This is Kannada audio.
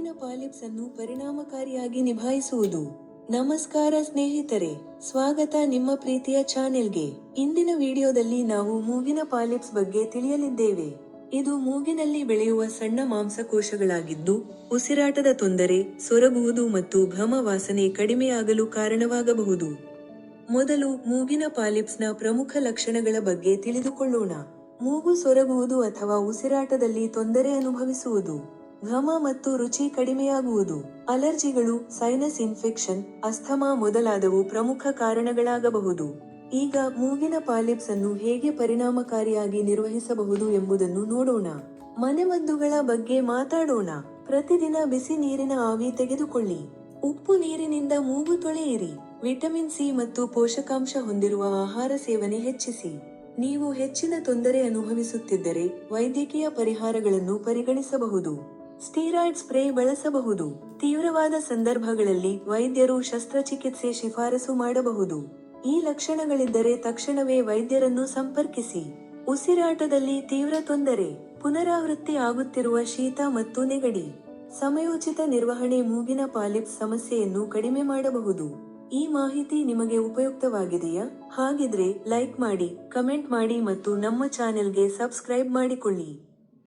ಮೂಗಿನ ಪಾಲಿಪ್ಸ್ ಅನ್ನು ಪರಿಣಾಮಕಾರಿಯಾಗಿ ನಿಭಾಯಿಸುವುದು. ನಮಸ್ಕಾರ ಸ್ನೇಹಿತರೆ, ಸ್ವಾಗತ ನಿಮ್ಮ ಪ್ರೀತಿಯ ಚಾನೆಲ್ಗೆ. ಇಂದಿನ ವಿಡಿಯೋದಲ್ಲಿ ನಾವು ಮೂಗಿನ ಪಾಲಿಪ್ಸ್ ಬಗ್ಗೆ ತಿಳಿಯಲಿದ್ದೇವೆ. ಇದು ಮೂಗಿನಲ್ಲಿ ಬೆಳೆಯುವ ಸಣ್ಣ ಮಾಂಸಕೋಶಗಳಾಗಿದ್ದು, ಉಸಿರಾಟದ ತೊಂದರೆ, ಸೊರಗುವುದು ಮತ್ತು ಘಮ ವಾಸನೆ ಕಡಿಮೆಯಾಗಲು ಕಾರಣವಾಗಬಹುದು. ಮೊದಲು ಮೂಗಿನ ಪಾಲಿಪ್ಸ್ನ ಪ್ರಮುಖ ಲಕ್ಷಣಗಳ ಬಗ್ಗೆ ತಿಳಿದುಕೊಳ್ಳೋಣ. ಮೂಗು ಸೊರಗುವುದು ಅಥವಾ ಉಸಿರಾಟದಲ್ಲಿ ತೊಂದರೆ ಅನುಭವಿಸುವುದು, ಘಮ ಮತ್ತು ರುಚಿ ಕಡಿಮೆಯಾಗುವುದು, ಅಲರ್ಜಿಗಳು, ಸೈನಸ್ ಇನ್ಫೆಕ್ಷನ್, ಅಸ್ಥಮಾ ಮೊದಲಾದವು ಪ್ರಮುಖ ಕಾರಣಗಳಾಗಬಹುದು. ಈಗ ಮೂಗಿನ ಪಾಲಿಪ್ಸ್ ಅನ್ನು ಹೇಗೆ ಪರಿಣಾಮಕಾರಿಯಾಗಿ ನಿರ್ವಹಿಸಬಹುದು ಎಂಬುದನ್ನು ನೋಡೋಣ. ಮನೆಮದ್ದುಗಳ ಬಗ್ಗೆ ಮಾತಾಡೋಣ. ಪ್ರತಿದಿನ ಬಿಸಿ ನೀರಿನ ಆವಿ ತೆಗೆದುಕೊಳ್ಳಿ. ಉಪ್ಪು ನೀರಿನಿಂದ ಮೂಗು ತೊಳೆಯಿರಿ. ವಿಟಮಿನ್ ಸಿ ಮತ್ತು ಪೋಷಕಾಂಶ ಹೊಂದಿರುವ ಆಹಾರ ಸೇವನೆ ಹೆಚ್ಚಿಸಿ. ನೀವು ಹೆಚ್ಚಿನ ತೊಂದರೆ ಅನುಭವಿಸುತ್ತಿದ್ದರೆ ವೈದ್ಯಕೀಯ ಪರಿಹಾರಗಳನ್ನು ಪರಿಗಣಿಸಬಹುದು. ಸ್ಟೀರಾಯ್ಡ್ ಸ್ಪ್ರೇ ಬಳಸಬಹುದು. ತೀವ್ರವಾದ ಸಂದರ್ಭಗಳಲ್ಲಿ ವೈದ್ಯರು ಶಸ್ತ್ರಚಿಕಿತ್ಸೆ ಶಿಫಾರಸು ಮಾಡಬಹುದು. ಈ ಲಕ್ಷಣಗಳಿದ್ದರೆ ತಕ್ಷಣವೇ ವೈದ್ಯರನ್ನು ಸಂಪರ್ಕಿಸಿ. ಉಸಿರಾಟದಲ್ಲಿ ತೀವ್ರ ತೊಂದರೆ, ಪುನರಾವೃತ್ತಿ ಆಗುತ್ತಿರುವ ಶೀತ ಮತ್ತು ನೆಗಡಿ. ಸಮಯೋಚಿತ ನಿರ್ವಹಣೆ ಮೂಗಿನ ಪಾಲಿಪ್ಸ್ ಸಮಸ್ಯೆಯನ್ನು ಕಡಿಮೆ ಮಾಡಬಹುದು. ಈ ಮಾಹಿತಿ ನಿಮಗೆ ಉಪಯುಕ್ತವಾಗಿದೆಯಾ? ಹಾಗಿದ್ರೆ ಲೈಕ್ ಮಾಡಿ, ಕಮೆಂಟ್ ಮಾಡಿ ಮತ್ತು ನಮ್ಮ ಚಾನೆಲ್ಗೆ ಸಬ್ಸ್ಕ್ರೈಬ್ ಮಾಡಿಕೊಳ್ಳಿ.